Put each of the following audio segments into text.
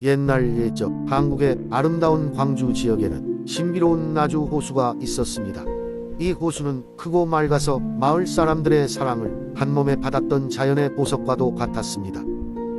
옛날 옛적 한국의 아름다운 광주 지역에는 신비로운 나주 호수가 있었습니다. 이 호수는 크고 맑아서 마을 사람들의 사랑을 한몸에 받았던 자연의 보석과도 같았습니다.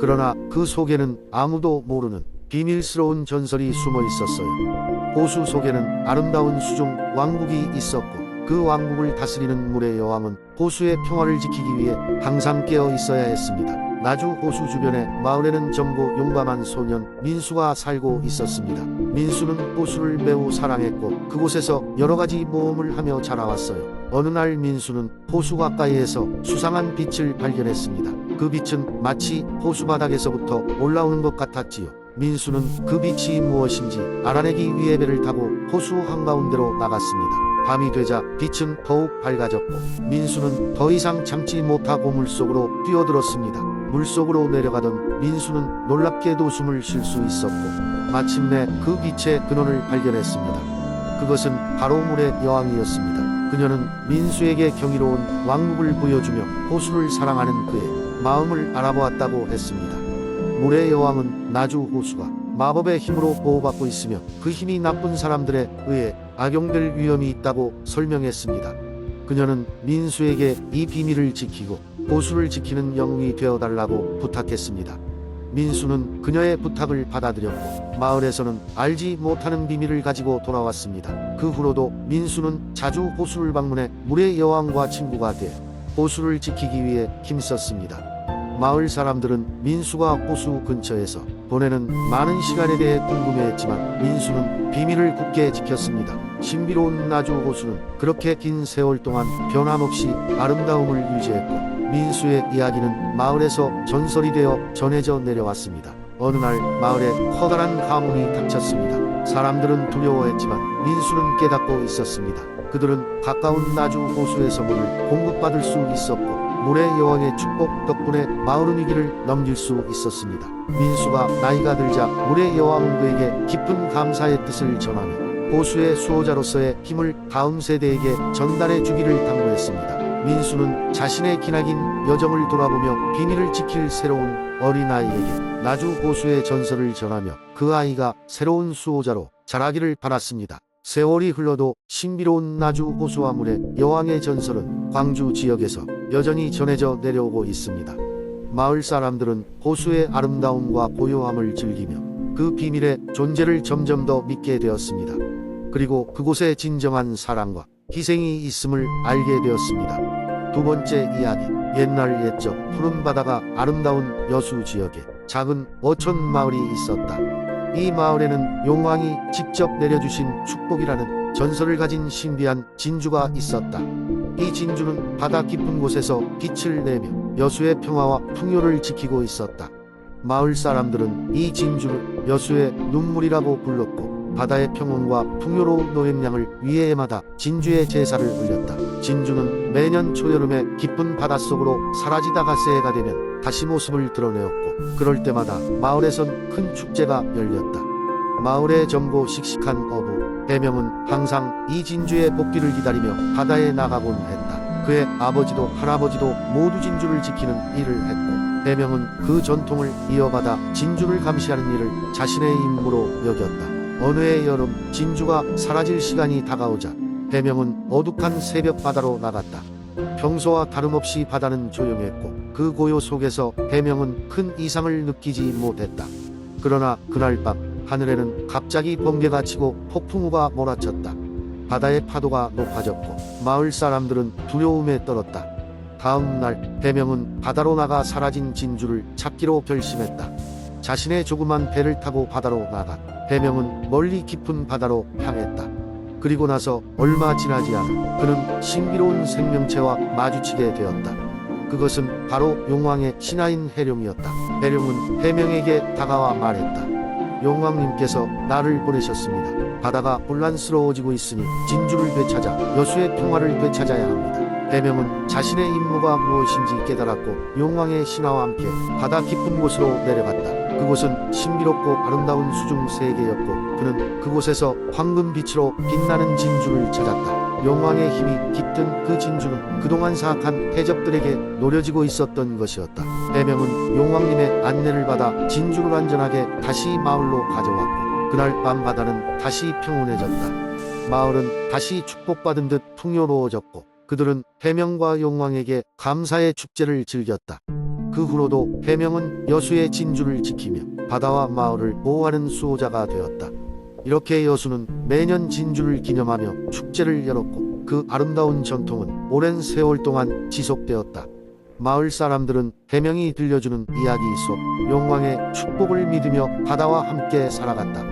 그러나 그 속에는 아무도 모르는 비밀스러운 전설이 숨어 있었어요. 호수 속에는 아름다운 수중 왕국이 있었고, 그 왕국을 다스리는 물의 여왕은 호수의 평화를 지키기 위해 항상 깨어 있어야 했습니다. 나주 호수 주변의 마을에는 젊고 용감한 소년 민수가 살고 있었습니다. 민수는 호수를 매우 사랑했고 그곳에서 여러가지 모험을 하며 자라왔어요. 어느 날 민수는 호수 가까이에서 수상한 빛을 발견했습니다. 그 빛은 마치 호수 바닥에서부터 올라오는 것 같았지요. 민수는 그 빛이 무엇인지 알아내기 위해 배를 타고 호수 한가운데로 나갔습니다. 밤이 되자 빛은 더욱 밝아졌고 민수는 더 이상 참지 못하고 물속으로 뛰어들었습니다. 물속으로 내려가던 민수는 놀랍게도 숨을 쉴 수 있었고 마침내 그 빛의 근원을 발견했습니다. 그것은 바로 물의 여왕이었습니다. 그녀는 민수에게 경이로운 왕국을 보여주며 호수를 사랑하는 그의 마음을 알아보았다고 했습니다. 물의 여왕은 나주 호수가 마법의 힘으로 보호받고 있으며 그 힘이 나쁜 사람들에 의해 악용될 위험이 있다고 설명했습니다. 그녀는 민수에게 이 비밀을 지키고 호수를 지키는 영웅이 되어달라고 부탁했습니다. 민수는 그녀의 부탁을 받아들였고 마을에서는 알지 못하는 비밀을 가지고 돌아왔습니다. 그 후로도 민수는 자주 호수를 방문해 물의 여왕과 친구가 돼 호수를 지키기 위해 힘썼습니다. 마을 사람들은 민수가 호수 근처에서 보내는 많은 시간에 대해 궁금해했지만 민수는 비밀을 굳게 지켰습니다. 신비로운 나주 호수는 그렇게 긴 세월 동안 변함없이 아름다움을 유지했고 민수의 이야기는 마을에서 전설이 되어 전해져 내려왔습니다. 어느 날 마을에 커다란 가뭄이 닥쳤습니다. 사람들은 두려워했지만 민수는 깨닫고 있었습니다. 그들은 가까운 나주 호수에서 물을 공급받을 수 있었고 물의 여왕의 축복 덕분에 마을은 위기를 넘길 수 있었습니다. 민수가 나이가 들자 물의 여왕은 그에게 깊은 감사의 뜻을 전하며 호수의 수호자로서의 힘을 다음 세대에게 전달해 주기를 당부했습니다. 민수는 자신의 기나긴 여정을 돌아보며 비밀을 지킬 새로운 어린아이에게 나주 호수의 전설을 전하며 그 아이가 새로운 수호자로 자라기를 바랐습니다. 세월이 흘러도 신비로운 나주 호수와 물의 여왕의 전설은 광주 지역에서 여전히 전해져 내려오고 있습니다. 마을 사람들은 호수의 아름다움과 고요함을 즐기며 그 비밀의 존재를 점점 더 믿게 되었습니다. 그리고 그곳에 진정한 사랑과 희생이 있음을 알게 되었습니다. 두 번째 이야기. 옛날 옛적 푸른 바다가 아름다운 여수 지역에 작은 어촌 마을이 있었다. 이 마을에는 용왕이 직접 내려주신 축복이라는 전설을 가진 신비한 진주가 있었다. 이 진주는 바다 깊은 곳에서 빛을 내며 여수의 평화와 풍요를 지키고 있었다. 마을 사람들은 이 진주를 여수의 눈물이라고 불렀고 바다의 평온과 풍요로운 노획량을 위해 해마다 진주의 제사를 올렸다. 진주는 매년 초여름에 깊은 바닷속으로 사라지다가 새해가 되면 다시 모습을 드러내었고 그럴 때마다 마을에선 큰 축제가 열렸다. 마을의 젊고 씩씩한 어부 해명은 항상 이 진주의 복귀를 기다리며 바다에 나가곤 했다. 그의 아버지도 할아버지도 모두 진주를 지키는 일을 했고 해명은 그 전통을 이어받아 진주를 감시하는 일을 자신의 임무로 여겼다. 어느 해 여름 진주가 사라질 시간이 다가오자 해명은 어둑한 새벽 바다로 나갔다. 평소와 다름없이 바다는 조용했고 그 고요 속에서 해명은 큰 이상을 느끼지 못했다. 그러나 그날 밤 하늘에는 갑자기 번개가 치고 폭풍우가 몰아쳤다. 바다의 파도가 높아졌고 마을 사람들은 두려움에 떨었다. 다음 날 해명은 바다로 나가 사라진 진주를 찾기로 결심했다. 자신의 조그만 배를 타고 바다로 나가 해명은 멀리 깊은 바다로 향했다. 그리고 나서 얼마 지나지 않아 그는 신비로운 생명체와 마주치게 되었다. 그것은 바로 용왕의 신하인 해룡이었다. 해룡은 해명에게 다가와 말했다. 용왕님께서 나를 보내셨습니다. 바다가 혼란스러워지고 있으니 진주를 되찾아 여수의 평화를 되찾아야 합니다. 해명은 자신의 임무가 무엇인지 깨달았고 용왕의 신하와 함께 바다 깊은 곳으로 내려갔다. 그곳은 신비롭고 아름다운 수중 세계였고 그는 그곳에서 황금빛으로 빛나는 진주를 찾았다. 용왕의 힘이 깃든 그 진주는 그동안 사악한 해적들에게 노려지고 있었던 것이었다. 해명은 용왕님의 안내를 받아 진주를 안전하게 다시 마을로 가져왔고 그날 밤 바다는 다시 평온해졌다. 마을은 다시 축복받은 듯 풍요로워졌고 그들은 해명과 용왕에게 감사의 축제를 즐겼다. 그 후로도 해명은 여수의 진주를 지키며 바다와 마을을 보호하는 수호자가 되었다. 이렇게 여수는 매년 진주를 기념하며 축제를 열었고 그 아름다운 전통은 오랜 세월 동안 지속되었다. 마을 사람들은 해명이 들려주는 이야기 속 용왕의 축복을 믿으며 바다와 함께 살아갔다.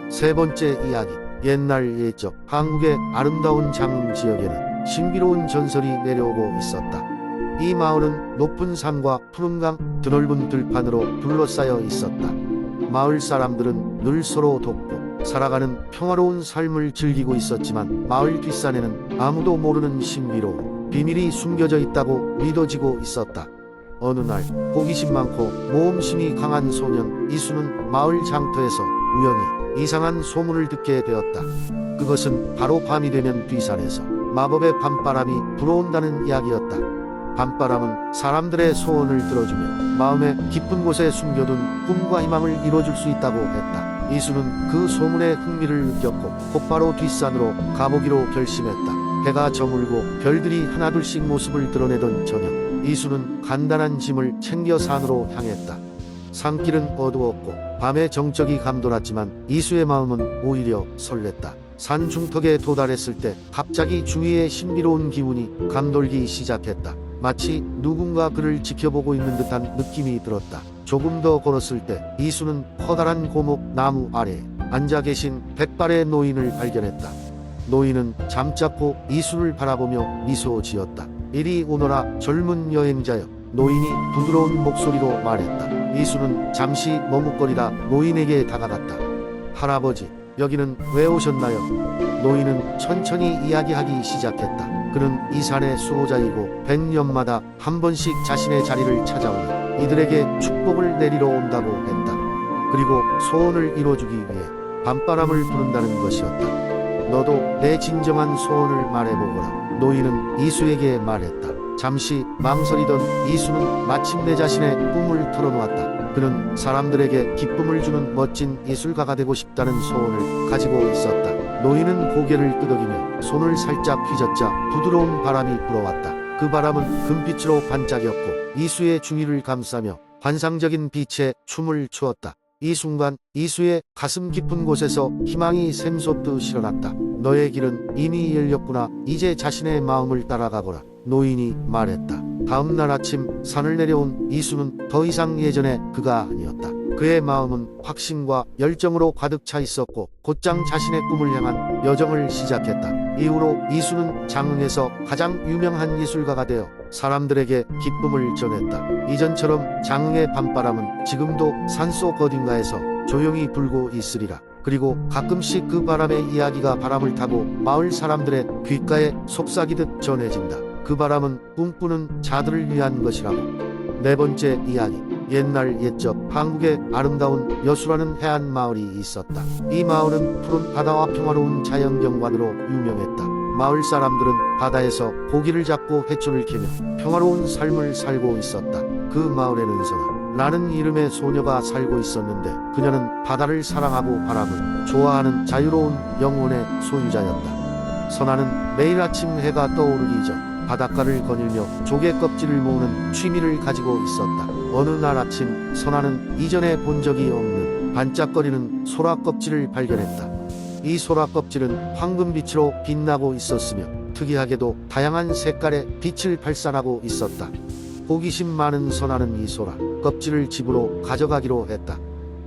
세 번째 이야기. 옛날 옛적 한국의 아름다운 장흥 지역에는 신비로운 전설이 내려오고 있었다. 이 마을은 높은 산과 푸른 강, 드넓은 들판으로 둘러싸여 있었다. 마을 사람들은 늘 서로 돕고 살아가는 평화로운 삶을 즐기고 있었지만 마을 뒷산에는 아무도 모르는 신비로운 비밀이 숨겨져 있다고 믿어지고 있었다. 어느 날 호기심 많고 모험심이 강한 소년 이수는 마을 장터에서 우연히 이상한 소문을 듣게 되었다. 그것은 바로 밤이 되면 뒷산에서 마법의 밤바람이 불어온다는 이야기였다. 밤바람은 사람들의 소원을 들어주며 마음의 깊은 곳에 숨겨둔 꿈과 희망을 이뤄줄 수 있다고 했다. 이수는 그 소문에 흥미를 느꼈고 곧바로 뒷산으로 가보기로 결심했다. 해가 저물고 별들이 하나둘씩 모습을 드러내던 저녁, 이수는 간단한 짐을 챙겨 산으로 향했다. 산길은 어두웠고 밤의 정적이 감돌았지만 이수의 마음은 오히려 설렜다. 산 중턱에 도달했을 때 갑자기 주위에 신비로운 기운이 감돌기 시작했다. 마치 누군가 그를 지켜보고 있는 듯한 느낌이 들었다. 조금 더 걸었을 때 이수는 커다란 고목 나무 아래에 앉아 계신 백발의 노인을 발견했다. 노인은 잠자코 이수를 바라보며 미소 지었다. 이리 오너라 젊은 여행자여. 노인이 부드러운 목소리로 말했다. 이수는 잠시 머뭇거리다 노인에게 다가갔다. 할아버지, 여기는 왜 오셨나요? 노인은 천천히 이야기하기 시작했다. 그는 이 산의 수호자이고 100년마다 한 번씩 자신의 자리를 찾아오며 이들에게 축복을 내리러 온다고 했다. 그리고 소원을 이뤄주기 위해 밤바람을 부른다는 것이었다. 너도 내 진정한 소원을 말해보거라. 노인은 이수에게 말했다. 잠시 망설이던 이수는 마침내 자신의 꿈을 털어놓았다. 그는 사람들에게 기쁨을 주는 멋진 예술가가 되고 싶다는 소원을 가지고 있었다. 노인은 고개를 끄덕이며 손을 살짝 휘젓자 부드러운 바람이 불어왔다. 그 바람은 금빛으로 반짝였고 이수의 주위를 감싸며 환상적인 빛에 춤을 추었다. 이 순간 이수의 가슴 깊은 곳에서 희망이 샘솟듯 일어났다. 너의 길은 이미 열렸구나. 이제 자신의 마음을 따라가거라. 노인이 말했다. 다음 날 아침 산을 내려온 이수는 더 이상 예전의 그가 아니었다. 그의 마음은 확신과 열정으로 가득 차 있었고 곧장 자신의 꿈을 향한 여정을 시작했다. 이후로 이수는 장흥에서 가장 유명한 예술가가 되어 사람들에게 기쁨을 전했다. 이전처럼 장흥의 밤바람은 지금도 산속 어딘가에서 조용히 불고 있으리라. 그리고 가끔씩 그 바람의 이야기가 바람을 타고 마을 사람들의 귓가에 속삭이듯 전해진다. 그 바람은 꿈꾸는 자들을 위한 것이라고. 네 번째 이야기. 옛날 옛적 한국의 아름다운 여수라는 해안 마을이 있었다. 이 마을은 푸른 바다와 평화로운 자연경관으로 유명했다. 마을 사람들은 바다에서 고기를 잡고 횟줄을 캐며 평화로운 삶을 살고 있었다. 그 마을에는 선아라는 이름의 소녀가 살고 있었는데 그녀는 바다를 사랑하고 바람을 좋아하는 자유로운 영혼의 소유자였다. 선아는 매일 아침 해가 떠오르기 전 바닷가를 거닐며 조개 껍질을 모으는 취미를 가지고 있었다. 어느 날 아침 선아는 이전에 본 적이 없는 반짝거리는 소라 껍질을 발견했다. 이 소라 껍질은 황금빛으로 빛나고 있었으며 특이하게도 다양한 색깔의 빛을 발산하고 있었다. 호기심 많은 선아는 이 소라 껍질을 집으로 가져가기로 했다.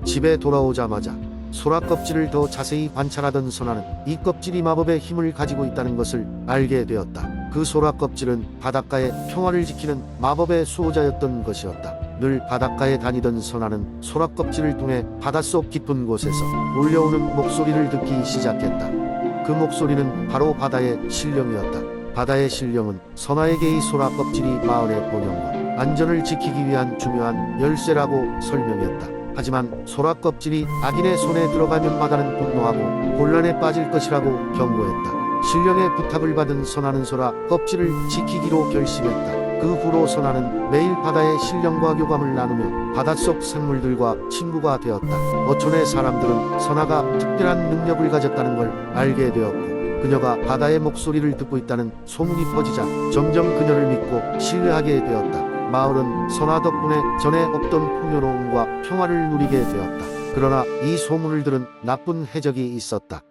집에 돌아오자마자 소라 껍질을 더 자세히 관찰하던 선아는 이 껍질이 마법의 힘을 가지고 있다는 것을 알게 되었다. 그 소라 껍질은 바닷가의 평화를 지키는 마법의 수호자였던 것이었다. 늘 바닷가에 다니던 선아는 소라 껍질을 통해 바닷속 깊은 곳에서 울려오는 목소리를 듣기 시작했다. 그 목소리는 바로 바다의 신령이었다. 바다의 신령은 선아에게 이 소라 껍질이 마을의 번영과 안전을 지키기 위한 중요한 열쇠라고 설명했다. 하지만 소라 껍질이 악인의 손에 들어가면 바다는 분노하고 곤란에 빠질 것이라고 경고했다. 신령의 부탁을 받은 선하는 소라 껍질을 지키기로 결심했다. 그 후로 선하는 매일 바다의 신령과 교감을 나누며 바닷속 생물들과 친구가 되었다. 어촌의 사람들은 선하가 특별한 능력을 가졌다는 걸 알게 되었고 그녀가 바다의 목소리를 듣고 있다는 소문이 퍼지자 점점 그녀를 믿고 신뢰하게 되었다. 마을은 선하 덕분에 전에 없던 풍요로움과 평화를 누리게 되었다. 그러나 이 소문을 들은 나쁜 해적이 있었다.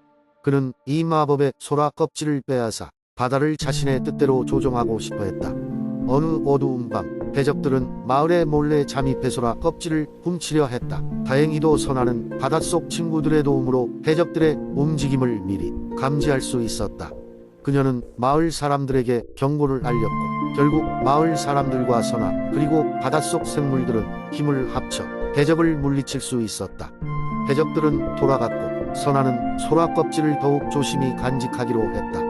그는 이 마법의 소라 껍질을 빼앗아 바다를 자신의 뜻대로 조종하고 싶어 했다. 어느 어두운 밤 해적들은 마을에 몰래 잠입해 소라 껍질을 훔치려 했다. 다행히도 선하는 바닷속 친구들의 도움으로 해적들의 움직임을 미리 감지할 수 있었다. 그녀는 마을 사람들에게 경고를 알렸고 결국 마을 사람들과 선하 그리고 바닷속 생물들은 힘을 합쳐 해적을 물리칠 수 있었다. 해적들은 돌아갔고 선하는 소라 껍질을 더욱 조심히 간직하기로 했다.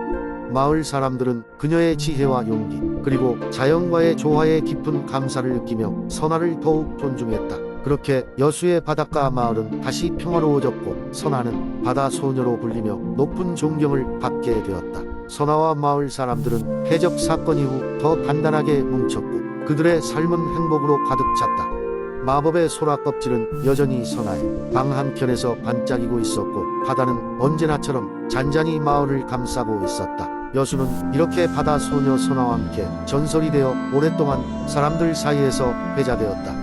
마을 사람들은 그녀의 지혜와 용기 그리고 자연과의 조화에 깊은 감사를 느끼며 선하를 더욱 존중했다. 그렇게 여수의 바닷가 마을은 다시 평화로워졌고 선하는 바다 소녀로 불리며 높은 존경을 받게 되었다. 선하와 마을 사람들은 해적 사건 이후 더 단단하게 뭉쳤고 그들의 삶은 행복으로 가득 찼다. 마법의 소라 껍질은 여전히 선하의 방 한켠에서 반짝이고 있었고 바다는 언제나처럼 잔잔히 마을을 감싸고 있었다. 여수는 이렇게 바다 소녀 선하와 함께 전설이 되어 오랫동안 사람들 사이에서 회자되었다.